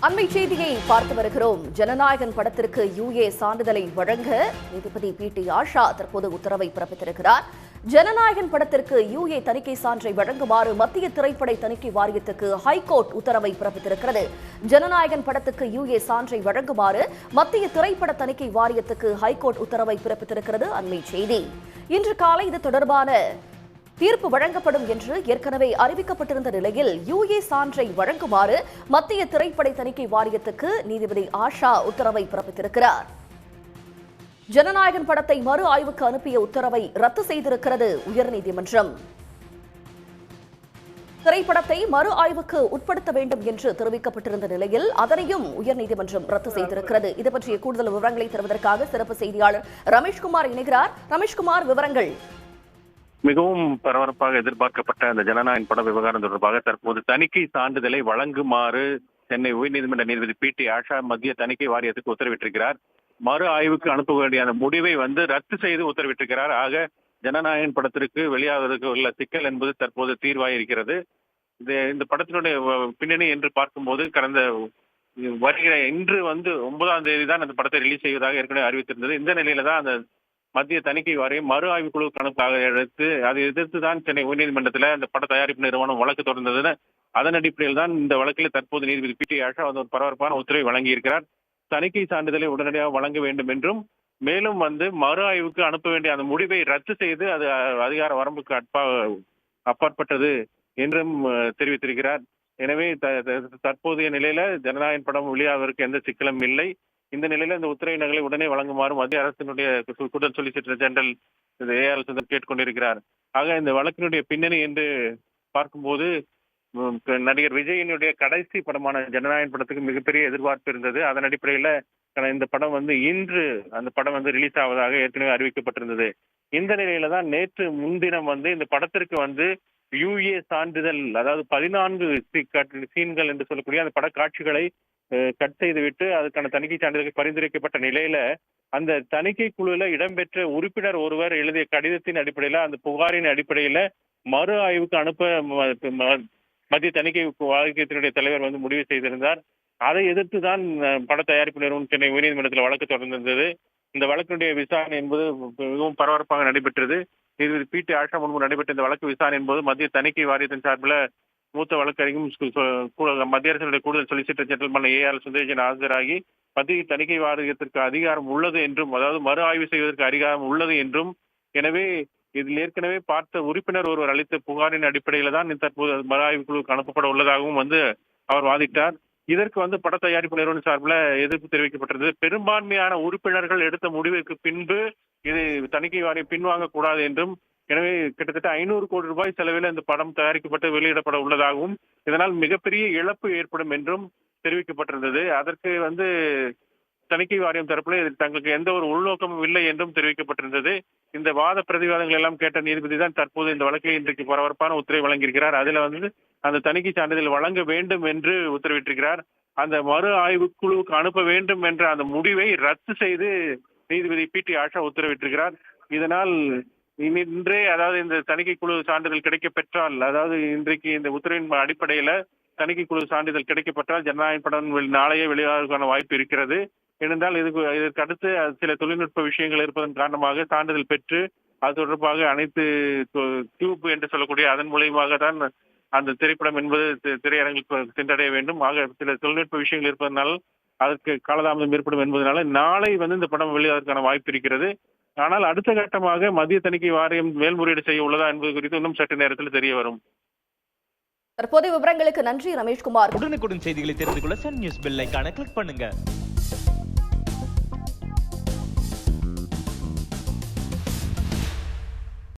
அண்மை செய்தியை பார்த்து வருகிறோம். ஜனநாயகன் படத்திற்கு யுஏ சான்றிதழை வழங்க நீதிபதி பி.டி. ஆஷா தற்போது உத்தரவை பிறப்பித்திருக்கிறார். ஜனநாயகன் படத்திற்கு யுஏ தணிக்கை சான்றை வழங்குமாறு மத்திய திரைப்பட தணிக்கை வாரியத்துக்கு ஹைகோர்ட் உத்தரவை பிறப்பித்திருக்கிறது. ஜனநாயகன் படத்துக்கு யுஏ சான்றை வழங்குமாறு மத்திய திரைப்பட தணிக்கை வாரியத்துக்கு ஹைகோர்ட் உத்தரவை பிறப்பித்திருக்கிறது. அண்மை செய்தி. இன்று காலை இது தொடர்பான தீர்ப்பு வழங்கப்படும் என்று ஏற்கனவே அறிவிக்கப்பட்டிருந்த நிலையில் யுஏ சான்றை வழங்குமாறு மத்திய திரைப்பட தணிக்கை வாரியத்துக்கு நீதிபதி ஆஷா உத்தரவை பிறப்பித்திருக்கிறார். ஜனநாயகன் படத்தை மறு ஆய்வுக்கு அனுப்பிய உத்தரவை ரத்து செய்திருக்கிறது உயர்நீதிமன்றம். திரைப்படத்தை மறு ஆய்வுக்கு உட்படுத்த வேண்டும் என்று தெரிவிக்கப்பட்டிருந்த நிலையில் அதனையும் உயர்நீதிமன்றம் ரத்து செய்திருக்கிறது. இது பற்றிய கூடுதல் விவரங்களை தருவதற்காக சிறப்பு செய்தியாளர் ரமேஷ்குமார் இணைகிறார். ரமேஷ்குமார், விவரங்கள். மிகவும் பரபரப்பாக எதிர்பார்க்கப்பட்ட அந்த ஜனநாயகன் பட விவகாரம் தொடர்பாக தற்போது தணிக்கை சான்றிதழை வழங்குமாறு சென்னை உயர்நீதிமன்ற நீதிபதி பி.டி. ஆஷா மத்திய தணிக்கை வாரியத்துக்கு உத்தரவிட்டிருக்கிறார். மறு ஆய்வுக்கு அனுப்ப வேண்டிய அந்த முடிவை ரத்து செய்து உத்தரவிட்டிருக்கிறார். ஆக ஜனநாயகன் படத்திற்கு வெளியாவதற்கு உள்ள சிக்கல் என்பது தற்போது தீர்வாயிருக்கிறது. இந்த படத்தினுடைய பின்னணி என்று பார்க்கும்போது கடந்த வருகிற இன்று 9ஆம் தேதி தான் அந்த படத்தை ரிலீஸ் செய்வதாக ஏற்கனவே அறிவித்திருந்தது. இந்த நிலையில தான் அந்த மத்திய தணிக்கை வாரியம் மறு ஆய்வு குழு கணக்காக எடுத்து அதை எதிர்த்து தான் சென்னை உயர்நீதிமன்றத்தில் அந்த பட தயாரிப்பு நிறுவனம் வழக்கு தொடர்ந்தது. அதன் அடிப்படையில் தான் இந்த வழக்கில் தற்போது நீதிபதி பி.டி. ஆஷா ஒரு பரபரப்பான உத்தரவை வழங்கியிருக்கிறார். தணிக்கை சான்றிதழை உடனடியாக வழங்க வேண்டும் என்றும் மேலும் மறு ஆய்வுக்கு அனுப்ப வேண்டிய அந்த முடிவை ரத்து செய்து அது அதிகார வரம்புக்கு அப்பாற்பட்டது என்றும் தெரிவித்திருக்கிறார். எனவே தற்போதைய நிலையில ஜனநாயகன் படம் வெளியாவதற்கு எந்த சிக்கலும் இல்லை. இந்த நிலையில இந்த உத்தரவு நகலை உடனே வழங்குமாறு மத்திய அரசினுடைய கூடுதல் சொலிசிட்டர் ஜெனரல் ஏ.ஆர். சந்திரன் கேட்டுக்கொண்டிருக்கிறார். ஆக இந்த வழக்கினுடைய பின்னணி என்று பார்க்கும்போது நடிகர் விஜயினுடைய கடைசி படமான ஜனநாயகன் படத்துக்கு மிகப்பெரிய எதிர்பார்ப்பு இருந்தது. அதன் அடிப்படையில இந்த படம் இன்று அந்த படம் ரிலீஸ் ஆவதாக ஏற்கனவே அறிவிக்கப்பட்டிருந்தது. இந்த நிலையில தான் நேற்று முன்தினம் இந்த படத்திற்கு யுஏ சான்றிதழ், அதாவது 14 சீன்கள் என்று சொல்லக்கூடிய அந்த பட காட்சிகளை கட் செய்துவிட்டு அதுக்கான தணிக்கை சான்றிதழ் பரிந்துரைக்கப்பட்ட நிலையில அந்த தணிக்கை குழுல இடம்பெற்ற உறுப்பினர் ஒருவர் எழுதிய கடிதத்தின் அடிப்படையில அந்த புகாரின் அடிப்படையில மறு ஆய்வுக்கு அனுப்ப மத்திய தணிக்கை வாரியத்தினுடைய தலைவர் முடிவு செய்திருந்தார். அதை எதிர்த்து தான் பட தயாரிப்பு நிறுவனம் சென்னை உயர்நீதிமன்றத்தில் வழக்கு தொடர்ந்திருந்தது. இந்த வழக்கினுடைய விசாரணை என்பது மிகவும் பரபரப்பாக நடைபெற்றது. நீதிபதி பி.டி. ஆஷா முன்பு நடைபெற்ற இந்த வழக்கு விசாரணை என்பது மத்திய தணிக்கை வாரியத்தின் சார்பில் மூத்த வழக்கறிஞரும் மத்திய அரசினுடைய கூடுதல் சொலிசிட்டர் ஜெனரல் ஏ.ஆர். சந்திரன் ஆஜராகி மத்திய தணிக்கை வாரியத்திற்கு அதிகாரம் உள்ளது என்றும், அதாவது மறு ஆய்வு செய்வதற்கு அதிகாரம் உள்ளது என்றும், எனவே இதில் ஏற்கனவே பார்த்த உறுப்பினர் ஒருவர் அளித்த புகாரின் அடிப்படையில தான் தற்போது மறு ஆய்வு குழுவுக்கு அனுப்பப்பட உள்ளதாகவும் அவர் வாதிட்டார். இதற்கு பட தயாரிப்பு நிறுவனம் சார்பில் எதிர்ப்பு தெரிவிக்கப்பட்டிருந்தது. பெரும்பான்மையான உறுப்பினர்கள் எடுத்த முடிவுக்கு பின்பு இது தணிக்கை வாரியம் பின்வாங்க கூடாது என்றும், எனவே கிட்டத்தட்ட 500 கோடி ரூபாய் செலவில் இந்த படம் தயாரிக்கப்பட்டு வெளியிடப்பட உள்ளதாகவும், இதனால் மிகப்பெரிய இழப்பு ஏற்படும் என்றும் தெரிவிக்கப்பட்டிருந்தது. அதற்கு தணிக்கை வாரியம் தரப்பில் தங்களுக்கு எந்த ஒரு உள்நோக்கமும் இல்லை என்றும் தெரிவிக்கப்பட்டிருந்தது. இந்த வாத பிரதிவாதங்கள் எல்லாம் கேட்ட நீதிபதி தான் தற்போது இந்த வழக்கில் இன்றைக்கு பரபரப்பான உத்தரவை வழங்கியிருக்கிறார். அதுல அந்த தணிக்கை சான்றிதழ் வழங்க வேண்டும் என்று உத்தரவிட்டிருக்கிறார். அந்த மறு ஆய்வு குழுவுக்கு அனுப்ப வேண்டும் என்ற அந்த முடிவை ரத்து செய்து நீதிபதி பி.டி. ஆஷா உத்தரவிட்டிருக்கிறார். இதனால் இன்றே, அதாவது இந்த தணிக்கை குழு சான்றிதழ் கிடைக்க பெற்றால், அதாவது இன்றைக்கு இந்த உத்தரவின் அடிப்படையில தணிக்கை குழு சான்றிதழ் கிடைக்கப்பட்டால் ஜனநாயகன் படம் நாளையே வெளியாவதற்கான வாய்ப்பு இருக்கிறது. ஏனென்றால் இதற்கு அடுத்து சில தொழில்நுட்ப விஷயங்கள் இருப்பதன் காரணமாக சான்றிதழ் பெற்று அது தொடர்பாக அனைத்து டியூப் என்று சொல்லக்கூடிய அதன் மூலியமாக தான் அந்த திரைப்படம் என்பது திரையரங்கில் சென்றடைய வேண்டும். ஆக சில தொழில்நுட்ப விஷயங்கள் இருப்பதனால் அதற்கு காலதாமதம் ஏற்படும் என்பதனால நாளை இந்த படம் வெளியாவதற்கான வாய்ப்பு இருக்கிறது. ஆனால் அடுத்த கட்டமாக மத்திய தணிக்கை வாரியம் மேல்முறையீடு செய்ய உள்ளதா என்பது குறித்து இன்னும் சற்று நேரத்தில் தெரிய வரும். தற்போதைய விவரங்களுக்கு நன்றி ரமேஷ்குமார். உடனுக்குடன் செய்திகளை தெரிந்து கொள்ள சன் நியூஸ் பெல் ஐகானை கிளிக் பண்ணுங்க.